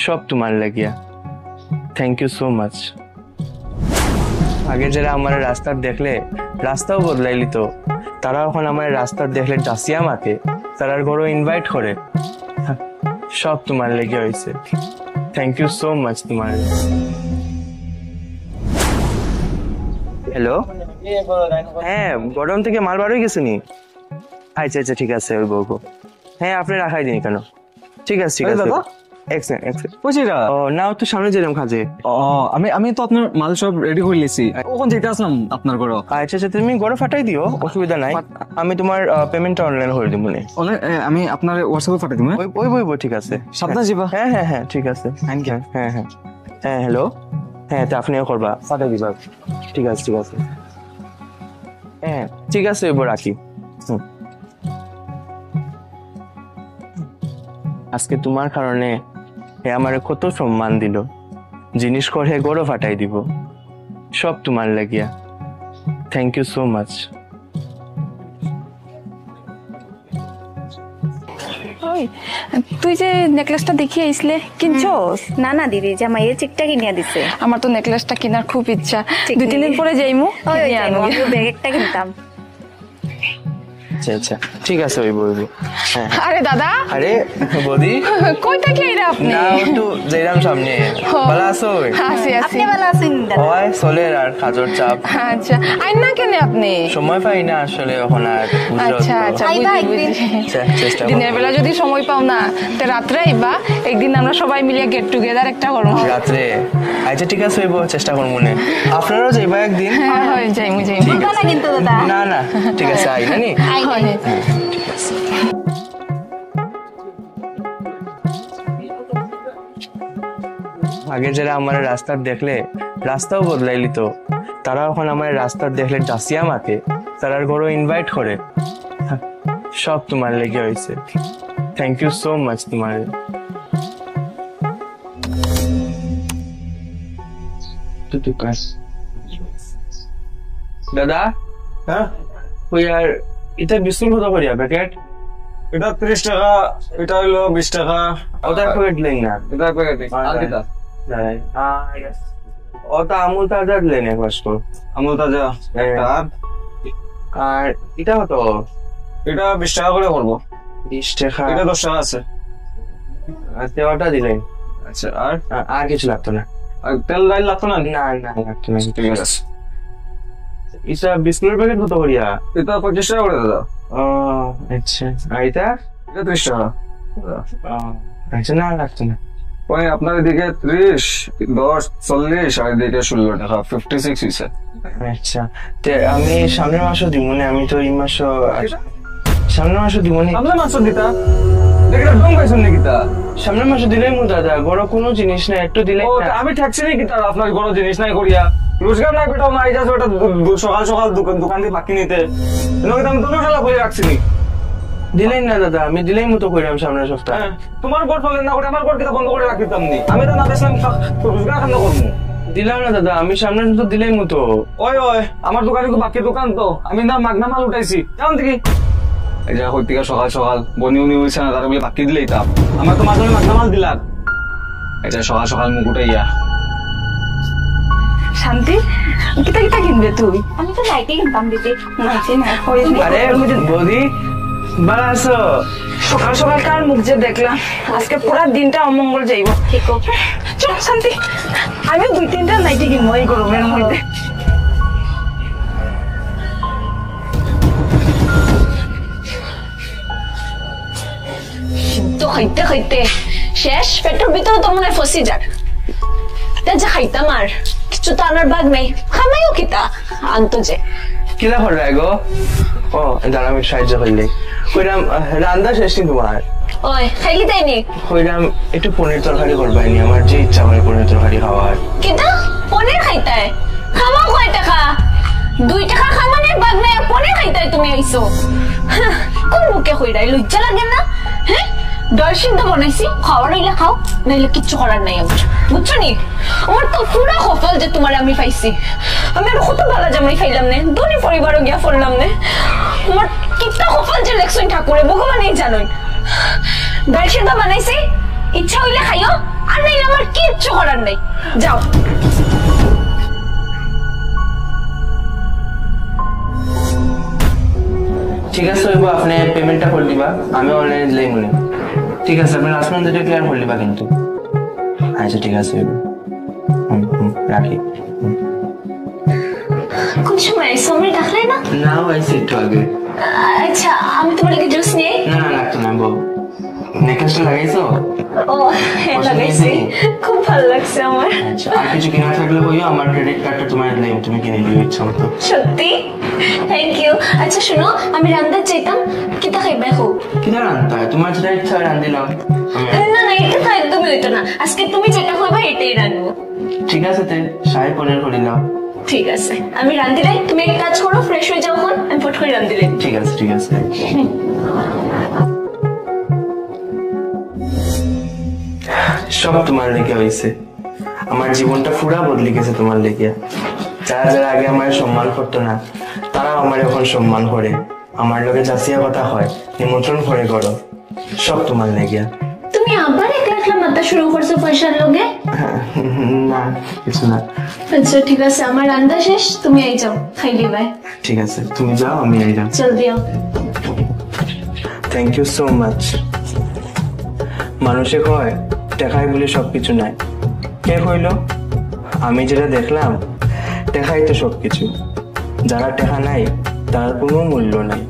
সব তোমার লাগিয়া। Thank you so much. আগে যারা আমার রাস্তার দেখলে রাস্তাও বদলাইলি তো, তারা এখন আমার রাস্তার দেখলে ডাসিয়া মাতে, তারার ঘরও ইনভাইট করে। সব তোমার লেগে হয়েছে। থ্যাংক ইউ সো মাচ তোমার। হ্যালো, হ্যাঁ গরম থেকে মাল বার হয়ে গেছে নি? আচ্ছা আচ্ছা ঠিক আছে, ওই বউগো। হ্যাঁ আপনি রাখাই দিন কেন? ঠিক আছে ঠিক আছে। নাও তো সামনে যেলাম কাজে। আমি তো আপনার মাল সব রেডি করে লিছি, ওখান যেতে আসলাম আপনার ঘর। আচ্ছা আচ্ছা তুমি ঘরে ফাটাই দিও, অসুবিধা নাই। আমি তোমার পেমেন্টটা অনলাইন করে দিব। আমি আপনার হোয়াটসঅ্যাপে পাঠাই দিব। ওই ঠিক আছে, সাবধানে যাবা। হ্যাঁ হ্যাঁ হ্যাঁ ঠিক আছে। হ্যাঁ হ্যাঁ হ্যাঁ হ্যালো, হ্যাঁ তো আপনিও করবা, পাঠাই দিবা। ঠিক আছে ঠিক আছে, হ্যাঁ ঠিক আছে এবার রাখি। আজকে তোমার কারণে হে আমার কত সম্মান দিল, জিনিস করে গড়ও ফাটাই দিব। সব তোমার লাগিয়া। Thank you so much. তুই যে নেকলেসটা দেখিয়ে আইসলে কিনছস? না না দিদি, জামাইয়ের চিকটা কিনিয়া দিছে। আমার তো নেকলেসটা কেনার খুব ইচ্ছা, 2-3 দিন পরে যাইমু। ব্যাগ একটা কিনতাম। আচ্ছা আচ্ছা ঠিক আছে, ওই বলবো। আরে দাদা, আরে বৌদি কই থেকে এরা আপনি? না একটু যাইরাম সামনে। ভালো আছো? আছি আছি। আপনি ভালো আছেন দাদা? ওই চলের আর কাজের চাপ। আচ্ছা আইন না কেন আপনি? সময় পাই না আসলে এখন আর। আচ্ছা আচ্ছা চেষ্টা দিনের বেলা যদি সময় পাও না তো রাত্রে আইবা, একদিন আমরা সবাই মিলে গেট টুগেদার একটা করব রাত্রে। আচ্ছা ঠিক আছে, হইব, চেষ্টা করব মনে। আপনারাও যাইবা একদিন? হ্যাঁ হয় যাইমু না কিন্তু দাদা। না না ঠিক আছে, আই নানি। ঠিক আছে। আগে যারা আমার রাস্তার দেখলে রাস্তাও বদলাইলি তো, তারা এখন আমার রাস্তার দেখলে ডাসিয়া মাতে, তারার ঘরও ইনভাইট করে। সব তোমার লেগে হয়েছে। থ্যাংক ইউ সো মাচ তোমার। দাদা, হ্যাঁ ওই আর এটা বিস্কুট কত করিয়া প্যাকেট? এটা 30 টাকা, এটা হইলো 20 টাকা। ওটা প্যাকেট লেন না, এটা প্যাকেট আর কিটা? ওটা আমুল তাজা লেন এক বাস্কো। আমুল তাজা একটা। আর এটা কত? এটা 20 টাকা করে করবো। 20 টাকা? এটা 10 টাকা আছে। আচ্ছা ওটা দিলেন। আচ্ছা আর কিছু লাগতো না? আর তেল ডাল লাগতো না? না না লাগতো না। ঠিক আছে। এটা বিস্কুটের প্যাকেট কত করিয়া? এটা 25 টাকা করে দাদা। ও আচ্ছা, আর এটা? এটা 30 টাকা। আচ্ছা না লাগতো না। ওই আপনার এদিকে 30, 10, 40 আর এদিকে 16 টাকা, 56 হয়েছে। আচ্ছা আমি সামনের মাসও দিব না, আমি তো এই মাসও সামনের মাসও দিব না। সামনের মাসও দিতা? দেখলে কম পাইছেন নাকি তা? সামনের মাসে দিলেই মু দাদা, বড় কোনো জিনিস না, একটু দিলে। আমি ঠেকছি নাকি তার আপনার কোনো জিনিস নাই করিয়া? রোজগার নাই বেটা, মারি যাচ্ছে ওটা সকাল সকাল দোকান দিয়ে বাকি নিতে। আমি তো টাকা বলে রাখছি। দিলেন না দাদা, আমি দিলেই মতো কইরাম সামনের সপ্তাহে। তোমার ঘর চলেন না, আমার ঘর কিটা বন্ধ করে রাখিতাম নি। আমি তো না দেখলাম রোজগার খান্দ করবো। দিলাম না দাদা, আমি সামনের তো দিলেই মতো। ওই আমার দোকানে বাকি দোকান তো, আমি না মাগনা মাল উঠাইছি কেমন থেকে। এই যে হইতিকা সকাল সকাল বনি উনি হয়েছে না, তারা বলে বাকি দিলেই তাপ। আমার তো মাঝে মাগনা মাল দিলাম। এটা সকাল সকাল মুখ উঠাইয়া। শান্তি, কিতা কিতা কিনবে তুই? আমি তো নাইটি কিনতাম দিদি। আরে বৌদি ভালো আছো? সকাল সকাল কার মুখ যে দেখলাম, আজকে পুরা দিনটা অমঙ্গল যাইব। চল শান্তি, আমিও 2-3টা নাইটি কিনবো এই গরমের মধ্যে। তো খাইতে খাইতে শেষ, পেটের ভিতরে তো মনে হয় ফসি যাক। যা খাইতাম আর কিছু তো আনার বাদ নাই, খামাইও কিতা আনতো যে। কিলা করবে গো? ও দাঁড়া, আমি সাহায্য করলে কইরাম রান্না শেষ নি তোমার? ওই খাইলি তাইনি? কইরাম একটু পনির তরকারি করবাইনি, আমার যে ইচ্ছা করে পনির তরকারি খাওয়ার। কিতা পনির খাইতাই? খামাও কয় টাকা? 2 টাকা খামানের বাদ নাই আর পনির খাইতাই তুমি আইছো? কোন মুখে কইরাই, লজ্জা লাগে না? হ্যাঁ, দল সিদ্ধ বানাইছি, খাওয়ার হইলে খাও, নাইলে কিচ্ছু করার নাই আমার, বুঝছো নি? আমার তো পুরা কপাল যে তোমার আমি পাইছি। আমি আর কত ভালো জামাই পাইলাম না, ধনী পরিবারও গিয়া পড়লাম না। আমার কিতা কপাল যে লেখছই ঠাকুরে ভগবানই জানোই। ডাল সিদ্ধ বানাইছি, ইচ্ছা হইলে খাইও আর নাইলে কিচ্ছু করার নাই, যাও। ঠিক আছে হইব, আপনি পেমেন্টটা করে দিবা, আমি অনলাইনে দিলেই মনে। ঠিক আছে, আপনি লাস্ট মান্থ যেটা ক্লিয়ার করে দিবা কিন্তু। আচ্ছা ঠিক আছে হইব, রাখি। কোন সময় আইসো, আমি ডাকলে না? না হয়েছে একটু আগে। আচ্ছা, আমি তোমার লাগে জুস নিয়ে। না না লাগতো না, বউ নেকলেসটা লাগাইছো? ও হ্যাঁ লাগাইছি, খুব ভালো লাগছে আমার। আচ্ছা, আর কিছু কেনা থাকলে বইও, আমার ক্রেডিট কার্ডটা তোমার দিলে তুমি কিনে দিও ইচ্ছা মতো। সত্যি? Thank you. আচ্ছা শোনো, আমি রান্দার চাইতাম, কিতা খাইবা খুব? কিনা রান্তা তোমার যেটা ইচ্ছা হয় রান্দিলাম। না না, এটা তো একদমই হইতো না, আজকে তুমি যেটা খাইবা এটাই রান্নবো। ঠিক আছে, তে শাহী পনির করে নাও। ঠিক আছে, আমি রান্দিলাই, তুমি এক কাজ করো, ফ্রেশ হয়ে যাও, এখন আমি ফট করে রান্দিলাই। ঠিক আছে ঠিক আছে। সব তোমার লেগে হয়েছে, আমার জীবনটা পুরা বদলে গেছে তোমার লেগে। যারা যারা আগে আমার সম্মান করতো না, তারাও আমার এখন সম্মান করে, আমার লোকে যাচিয়া কথা হয়, নিমন্ত্রণ করে করো, সব তোমার লেগে। তুমি আবার একলা একলা মাথা শুরু করছো পয়সার লগে? না কিছু না। আচ্ছা ঠিক আছে, আমার রান্না শেষ, তুমি আই যাও, খাইলি বাই। ঠিক আছে, তুমি যাও, আমি এই যাও। জলদি আও। Thank you so much. মানুষে কয় টেকাই বলে সবকিছু নাই, কে কইল? আমি যেটা দেখলাম, টেকাই তো সবকিছু, যারা টেকা নাই তার কোনো মূল্য নাই।